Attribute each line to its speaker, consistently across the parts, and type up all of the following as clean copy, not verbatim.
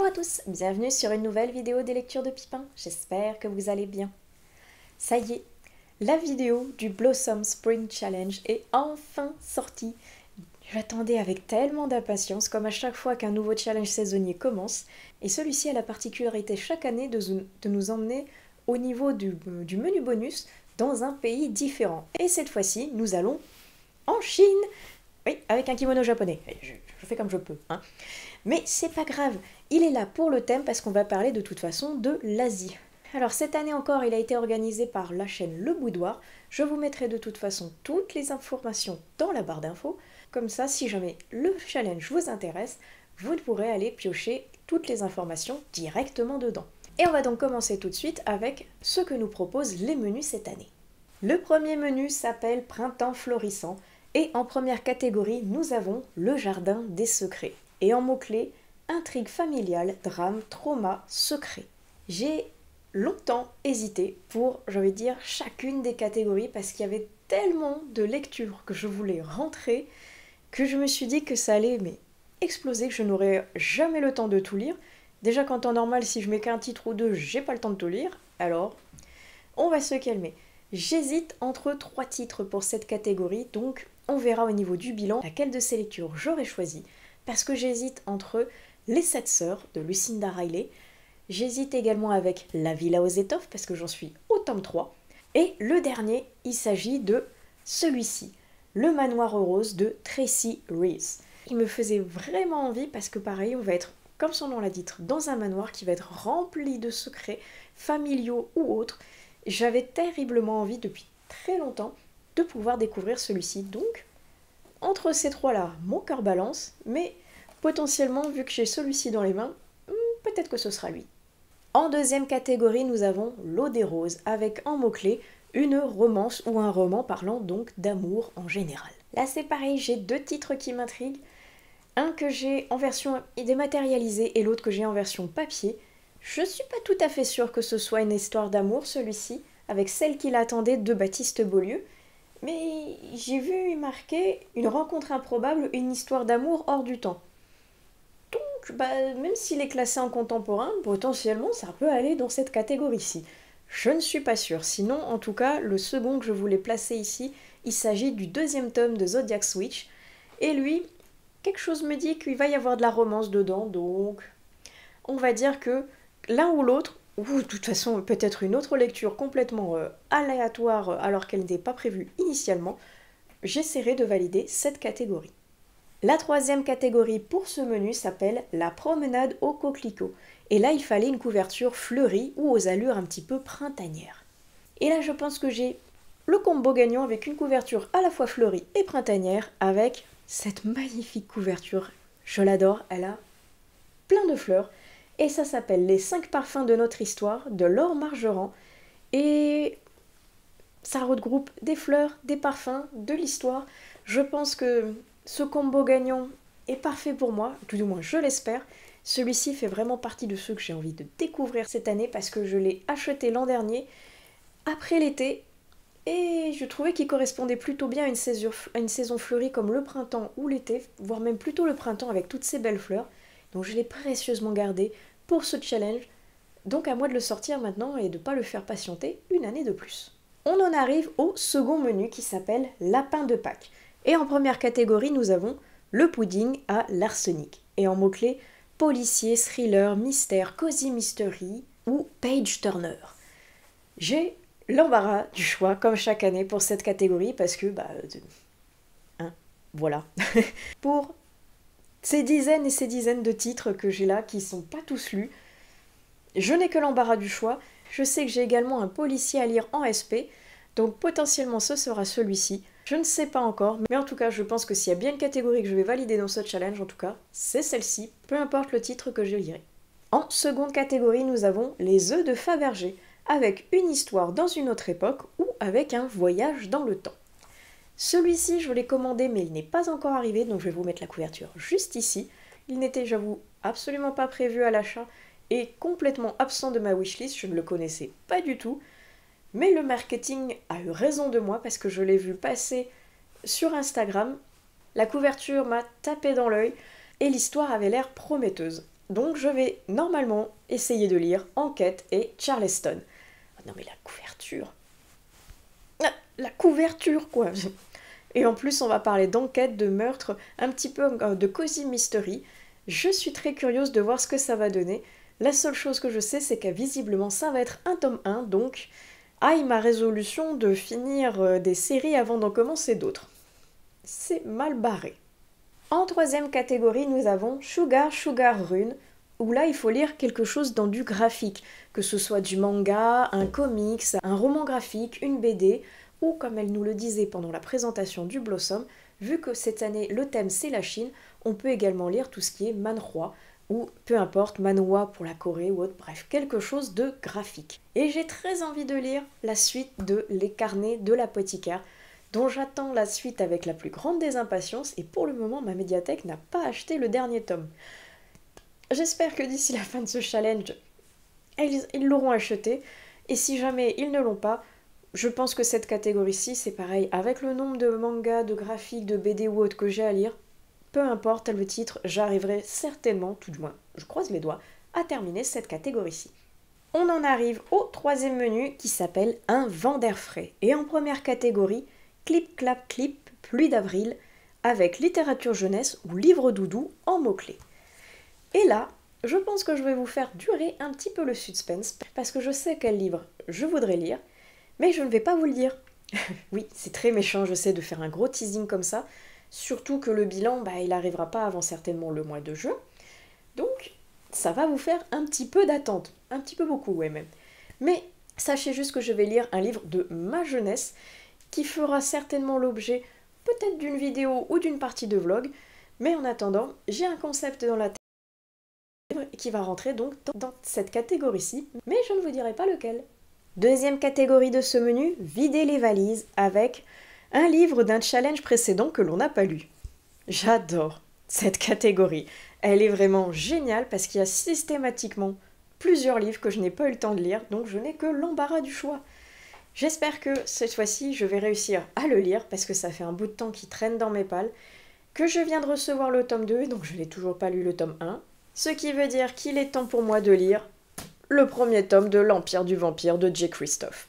Speaker 1: Bonjour à tous, bienvenue sur une nouvelle vidéo des lectures de Pipin, j'espère que vous allez bien. Ça y est, la vidéo du Blossom Spring Challenge est enfin sortie. J'attendais avec tellement d'impatience, comme à chaque fois qu'un nouveau challenge saisonnier commence, et celui-ci a la particularité chaque année de nous emmener au niveau du menu bonus dans un pays différent. Et cette fois-ci, nous allons en Chine. Oui, avec un kimono japonais. Je fais comme je peux, hein. Mais c'est pas grave, il est là pour le thème parce qu'on va parler de toute façon de l'Asie. Alors cette année encore, il a été organisé par la chaîne Le Boudoir. Je vous mettrai de toute façon toutes les informations dans la barre d'infos. Comme ça, si jamais le challenge vous intéresse, vous pourrez aller piocher toutes les informations directement dedans. Et on va donc commencer tout de suite avec ce que nous proposent les menus cette année. Le premier menu s'appelle Printemps florissant. Et en première catégorie, nous avons le jardin des secrets. Et en mots-clés, intrigue familiale, drame, trauma, secret. J'ai longtemps hésité pour, j'ai envie de dire, chacune des catégories parce qu'il y avait tellement de lectures que je voulais rentrer que je me suis dit que ça allait exploser, que je n'aurais jamais le temps de tout lire. Déjà qu'en temps normal, si je mets qu'un titre ou deux, j'ai pas le temps de tout lire. Alors, on va se calmer. J'hésite entre 3 titres pour cette catégorie, donc on verra au niveau du bilan laquelle de ces lectures j'aurais choisi, parce que j'hésite entre Les 7 sœurs de Lucinda Riley, j'hésite également avec La Villa aux étoffes, parce que j'en suis au tome 3, et le dernier, il s'agit de celui-ci, Le Manoir rose de Tracy Reese. Il me faisait vraiment envie, parce que pareil, on va être, comme son nom l'indique, dans un manoir qui va être rempli de secrets, familiaux ou autres. J'avais terriblement envie depuis très longtemps de pouvoir découvrir celui-ci. Donc, entre ces trois-là, mon cœur balance, mais potentiellement, vu que j'ai celui-ci dans les mains, peut-être que ce sera lui. En deuxième catégorie, nous avons L'eau des roses, avec en mots-clés une romance ou un roman parlant donc d'amour en général. Là, c'est pareil, j'ai 2 titres qui m'intriguent. Un que j'ai en version dématérialisée et l'autre que j'ai en version papier. Je suis pas tout à fait sûre que ce soit une histoire d'amour, celui-ci, avec Celle qui l'attendait de Baptiste Beaulieu, mais j'ai vu marquer une rencontre improbable, une histoire d'amour hors du temps. Donc, même s'il est classé en contemporain, potentiellement ça peut aller dans cette catégorie-ci. Je ne suis pas sûre, sinon en tout cas, le second que je voulais placer ici, il s'agit du 2e tome de Zodiac Switch, et lui, quelque chose me dit qu'il va y avoir de la romance dedans, donc on va dire que l'un ou l'autre, ou de toute façon peut-être une autre lecture complètement aléatoire alors qu'elle n'était pas prévue initialement, j'essaierai de valider cette catégorie. La 3e catégorie pour ce menu s'appelle La promenade au coquelicot. Et là, il fallait une couverture fleurie ou aux allures un petit peu printanières. Et là, je pense que j'ai le combo gagnant avec une couverture à la fois fleurie et printanière avec cette magnifique couverture. Je l'adore, elle a plein de fleurs. Et ça s'appelle Les 5 parfums de notre histoire de Laure Margerand. Et ça regroupe des fleurs, des parfums, de l'histoire. Je pense que ce combo gagnant est parfait pour moi, tout du moins je l'espère. Celui-ci fait vraiment partie de ceux que j'ai envie de découvrir cette année parce que je l'ai acheté l'an dernier, après l'été, et je trouvais qu'il correspondait plutôt bien à une saison fleurie comme le printemps ou l'été, voire même plutôt le printemps avec toutes ces belles fleurs. Donc je l'ai précieusement gardé pour ce challenge, donc à moi de le sortir maintenant et de ne pas le faire patienter une année de plus. On en arrive au second menu qui s'appelle Lapin de Pâques. Et en première catégorie, nous avons Le pudding à l'arsenic. Et en mots-clés, policier, thriller, mystère, cozy mystery ou page turner. J'ai l'embarras du choix, comme chaque année, pour cette catégorie, parce que, voilà. Pour ces dizaines et ces dizaines de titres que j'ai là, qui sont pas tous lus, je n'ai que l'embarras du choix. Je sais que j'ai également un policier à lire en SP, donc potentiellement ce sera celui-ci. Je ne sais pas encore, mais en tout cas je pense que s'il y a bien une catégorie que je vais valider dans ce challenge, en tout cas, c'est celle-ci, peu importe le titre que je lirai. En seconde catégorie, nous avons Les œufs de Fabergé, avec une histoire dans une autre époque ou avec un voyage dans le temps. Celui-ci, je l'ai commandé, mais il n'est pas encore arrivé, donc je vais vous mettre la couverture juste ici. Il n'était, j'avoue, absolument pas prévu à l'achat et complètement absent de ma wishlist, je ne le connaissais pas du tout. Mais le marketing a eu raison de moi parce que je l'ai vu passer sur Instagram. La couverture m'a tapé dans l'œil et l'histoire avait l'air prometteuse. Donc je vais normalement essayer de lire Enquête et Charleston. Ah non mais la couverture. Ah, la couverture quoi. Et en plus on va parler d'enquête, de meurtre, un petit peu de cozy mystery. Je suis très curieuse de voir ce que ça va donner. La seule chose que je sais c'est que visiblement ça va être un tome 1, donc aïe ma résolution de finir des séries avant d'en commencer d'autres. C'est mal barré. En troisième catégorie, nous avons Sugar Sugar Rune, où là il faut lire quelque chose dans du graphique, que ce soit du manga, un comics, un roman graphique, une BD, ou comme elle nous le disait pendant la présentation du Blossom, vu que cette année le thème c'est la Chine, on peut également lire tout ce qui est manhwa, ou peu importe, manhwa pour la Corée ou autre, bref, quelque chose de graphique. Et j'ai très envie de lire la suite de Les Carnets de l'apothicaire, dont j'attends la suite avec la plus grande des impatiences, et pour le moment ma médiathèque n'a pas acheté le dernier tome. J'espère que d'ici la fin de ce challenge, ils l'auront acheté, et si jamais ils ne l'ont pas, je pense que cette catégorie-ci, c'est pareil, avec le nombre de mangas, de graphiques, de BD ou autres que j'ai à lire, peu importe le titre, j'arriverai certainement, tout du moins, je croise les doigts, à terminer cette catégorie-ci. On en arrive au troisième menu qui s'appelle Un vent d'air frais. Et en première catégorie, Clip Clap Clip, Pluie d'avril, avec littérature jeunesse ou livre doudou en mots-clés. Et là, je pense que je vais vous faire durer un petit peu le suspense, parce que je sais quel livre je voudrais lire, mais je ne vais pas vous le dire. Oui, c'est très méchant, je sais, de faire un gros teasing comme ça, surtout que le bilan, il n'arrivera pas avant certainement le mois de juin. Donc, ça va vous faire un petit peu d'attente, un petit peu beaucoup, ouais même. Mais sachez juste que je vais lire un livre de ma jeunesse qui fera certainement l'objet peut-être d'une vidéo ou d'une partie de vlog, mais en attendant, j'ai un concept dans la tête qui va rentrer donc dans cette catégorie-ci, mais je ne vous dirai pas lequel. Deuxième catégorie de ce menu, vider les valises avec un livre d'un challenge précédent que l'on n'a pas lu. J'adore cette catégorie. Elle est vraiment géniale parce qu'il y a systématiquement plusieurs livres que je n'ai pas eu le temps de lire, donc je n'ai que l'embarras du choix. J'espère que cette fois-ci, je vais réussir à le lire parce que ça fait un bout de temps qu'il traîne dans mes pales, que je viens de recevoir le tome 2, donc je n'ai toujours pas lu le tome 1, ce qui veut dire qu'il est temps pour moi de lire le premier tome de L'Empire du Vampire de J. Christophe.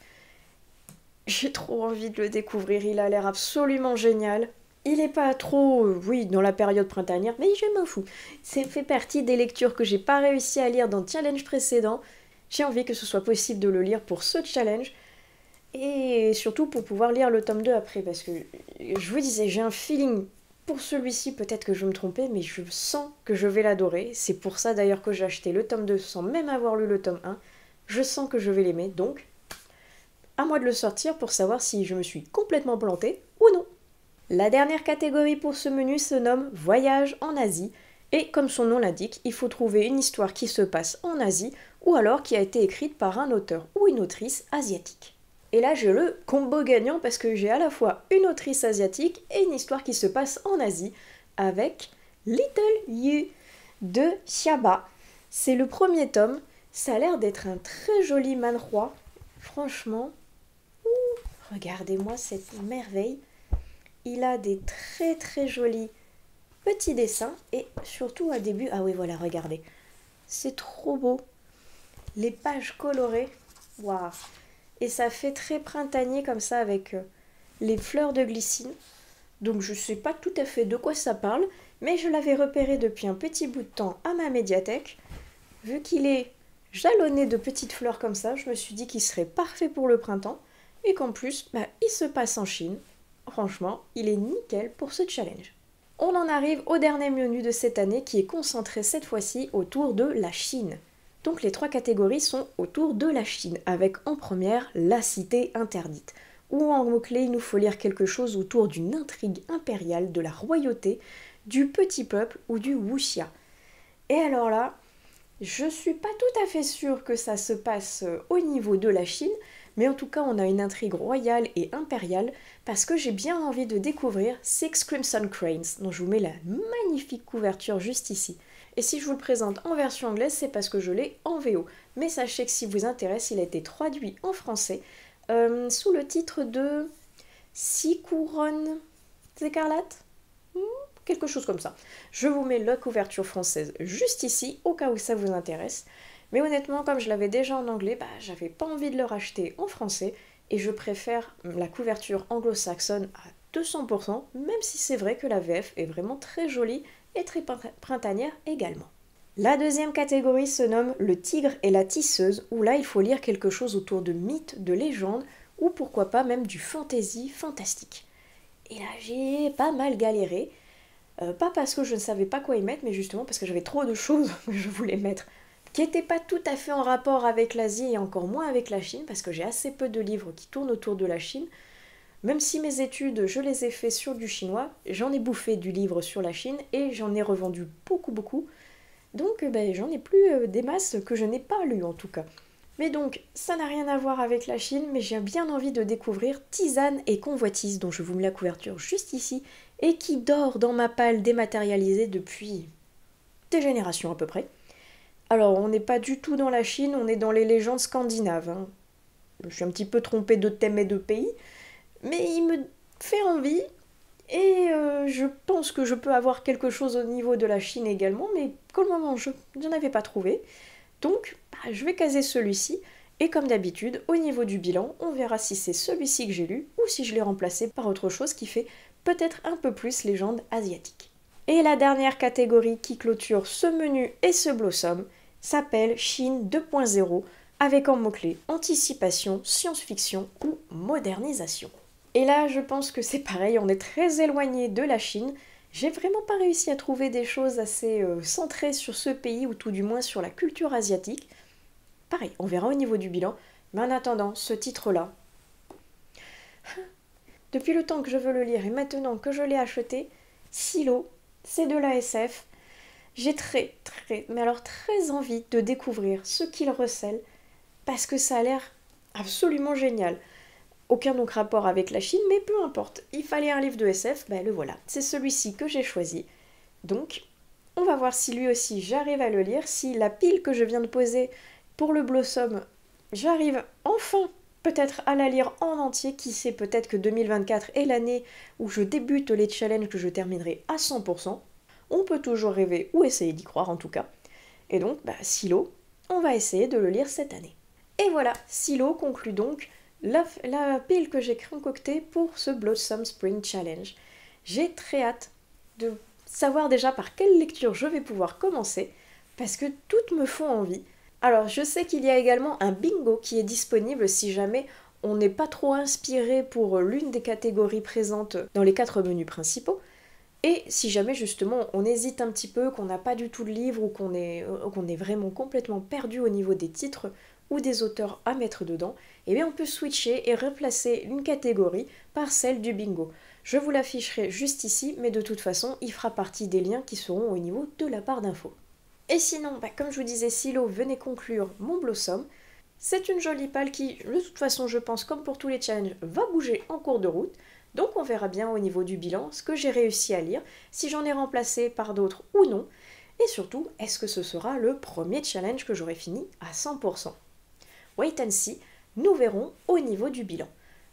Speaker 1: J'ai trop envie de le découvrir, il a l'air absolument génial. Il n'est pas trop, oui, dans la période printanière, mais je m'en fous. Ça fait partie des lectures que j'ai pas réussi à lire dans le challenge précédent. J'ai envie que ce soit possible de le lire pour ce challenge. Et surtout pour pouvoir lire le tome 2 après, parce que je vous disais, j'ai un feeling pour celui-ci, peut-être que je vais me tromper, mais je sens que je vais l'adorer. C'est pour ça d'ailleurs que j'ai acheté le tome 2 sans même avoir lu le tome 1. Je sens que je vais l'aimer, donc à moi de le sortir pour savoir si je me suis complètement plantée ou non. La dernière catégorie pour ce menu se nomme Voyage en Asie, et comme son nom l'indique, il faut trouver une histoire qui se passe en Asie, ou alors qui a été écrite par un auteur ou une autrice asiatique. Et là j'ai le combo gagnant parce que j'ai à la fois une autrice asiatique et une histoire qui se passe en Asie, avec Little You de Xiaba. C'est le premier tome, ça a l'air d'être un très joli manhwa, franchement, regardez-moi cette merveille. Il a des très très jolis petits dessins et surtout à début, ah oui voilà, regardez, c'est trop beau. Les pages colorées, waouh. Et ça fait très printanier comme ça avec les fleurs de glycine. Donc je sais pas tout à fait de quoi ça parle, mais je l'avais repéré depuis un petit bout de temps à ma médiathèque. Vu qu'il est jalonné de petites fleurs comme ça, je me suis dit qu'il serait parfait pour le printemps et qu'en plus, il se passe en Chine. Franchement, il est nickel pour ce challenge. On en arrive au dernier menu de cette année qui est concentré cette fois-ci autour de la Chine. Donc les trois catégories sont autour de la Chine, avec en première la cité interdite, où en mots-clés il nous faut lire quelque chose autour d'une intrigue impériale, de la royauté, du petit peuple ou du wuxia. Et alors là, je suis pas tout à fait sûre que ça se passe au niveau de la Chine, mais en tout cas on a une intrigue royale et impériale, parce que j'ai bien envie de découvrir Six Crimson Cranes, dont je vous mets la magnifique couverture juste ici. Et si je vous le présente en version anglaise, c'est parce que je l'ai en VO. Mais sachez que si vous intéresse, il a été traduit en français sous le titre de Six couronnes écarlates. quelque chose comme ça. Je vous mets la couverture française juste ici, au cas où ça vous intéresse. Mais honnêtement, comme je l'avais déjà en anglais, j'avais pas envie de le racheter en français, et je préfère la couverture anglo-saxonne à 200%, même si c'est vrai que la VF est vraiment très jolie et très printanière également. La deuxième catégorie se nomme Le Tigre et la Tisseuse, où là il faut lire quelque chose autour de mythes, de légendes, ou pourquoi pas même du fantasy fantastique. Et là j'ai pas mal galéré, pas parce que je ne savais pas quoi y mettre, mais justement parce que j'avais trop de choses que je voulais mettre, qui n'étaient pas tout à fait en rapport avec l'Asie et encore moins avec la Chine, parce que j'ai assez peu de livres qui tournent autour de la Chine. Même si mes études, je les ai fait sur du chinois, j'en ai bouffé du livre sur la Chine et j'en ai revendu beaucoup. Donc j'en ai plus des masses que je n'ai pas lues en tout cas. Mais donc, ça n'a rien à voir avec la Chine, mais j'ai bien envie de découvrir Tisane et Convoitise, dont je vous mets la couverture juste ici, et qui dort dans ma palle dématérialisée depuis des générations à peu près. Alors, on n'est pas du tout dans la Chine, on est dans les légendes scandinaves. Hein. Je suis un petit peu trompée de thème et de pays, mais il me fait envie, et je pense que je peux avoir quelque chose au niveau de la Chine également, mais pour le moment, je n'en avais pas trouvé. Donc, je vais caser celui-ci, et comme d'habitude, au niveau du bilan, on verra si c'est celui-ci que j'ai lu, ou si je l'ai remplacé par autre chose qui fait peut-être un peu plus légende asiatique. Et la dernière catégorie qui clôture ce menu et ce blossom s'appelle Chine 2.0, avec en mots-clés anticipation, science-fiction ou modernisation. Et là, je pense que c'est pareil, on est très éloigné de la Chine. J'ai vraiment pas réussi à trouver des choses assez centrées sur ce pays, ou tout du moins sur la culture asiatique. Pareil, on verra au niveau du bilan. Mais en attendant, ce titre-là, depuis le temps que je veux le lire et maintenant que je l'ai acheté, Silo, c'est de la SF. J'ai mais alors très envie de découvrir ce qu'il recèle, parce que ça a l'air absolument génial. Aucun donc rapport avec la Chine, mais peu importe. Il fallait un livre de SF, le voilà. C'est celui-ci que j'ai choisi. Donc, on va voir si lui aussi j'arrive à le lire, si la pile que je viens de poser pour le Blossom, j'arrive enfin peut-être à la lire en entier. Qui sait, peut-être que 2024 est l'année où je débute les challenges que je terminerai à 100%. On peut toujours rêver ou essayer d'y croire en tout cas. Et donc, Silo, on va essayer de le lire cette année. Et voilà, Silo conclut donc la pile que j'ai concoctée pour ce Blossom Spring Challenge. J'ai très hâte de savoir déjà par quelle lecture je vais pouvoir commencer, parce que toutes me font envie. Alors, je sais qu'il y a également un bingo qui est disponible si jamais on n'est pas trop inspiré pour l'une des catégories présentes dans les 4 menus principaux. Et si jamais justement on hésite un petit peu, qu'on n'a pas du tout de livre, ou qu'on est vraiment complètement perdu au niveau des titres ou des auteurs à mettre dedans, eh bien on peut switcher et replacer une catégorie par celle du bingo. Je vous l'afficherai juste ici, mais de toute façon il fera partie des liens qui seront au niveau de la barre d'infos. Et sinon, comme je vous disais, Silo venait conclure mon Blossom. C'est une jolie palle qui, de toute façon je pense comme pour tous les challenges, va bouger en cours de route. Donc on verra bien au niveau du bilan ce que j'ai réussi à lire, si j'en ai remplacé par d'autres ou non, et surtout, est-ce que ce sera le premier challenge que j'aurai fini à 100%. Wait and see, nous verrons au niveau du bilan.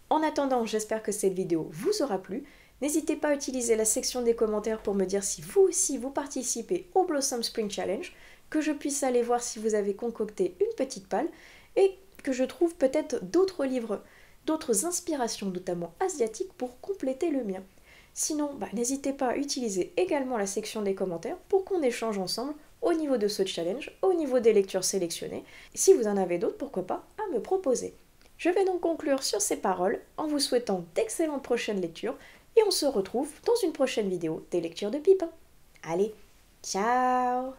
Speaker 1: En attendant, j'espère que cette vidéo vous aura plu. N'hésitez pas à utiliser la section des commentaires pour me dire si vous aussi vous participez au Blossom Spring Challenge, que je puisse aller voir si vous avez concocté une petite palle, et que je trouve peut-être d'autres livres, d'autres inspirations, notamment asiatiques, pour compléter le mien. Sinon, n'hésitez pas à utiliser également la section des commentaires pour qu'on échange ensemble au niveau de ce challenge, au niveau des lectures sélectionnées. Si vous en avez d'autres, pourquoi pas à me proposer. Je vais donc conclure sur ces paroles en vous souhaitant d'excellentes prochaines lectures, et on se retrouve dans une prochaine vidéo des lectures de Pipin. Allez, ciao!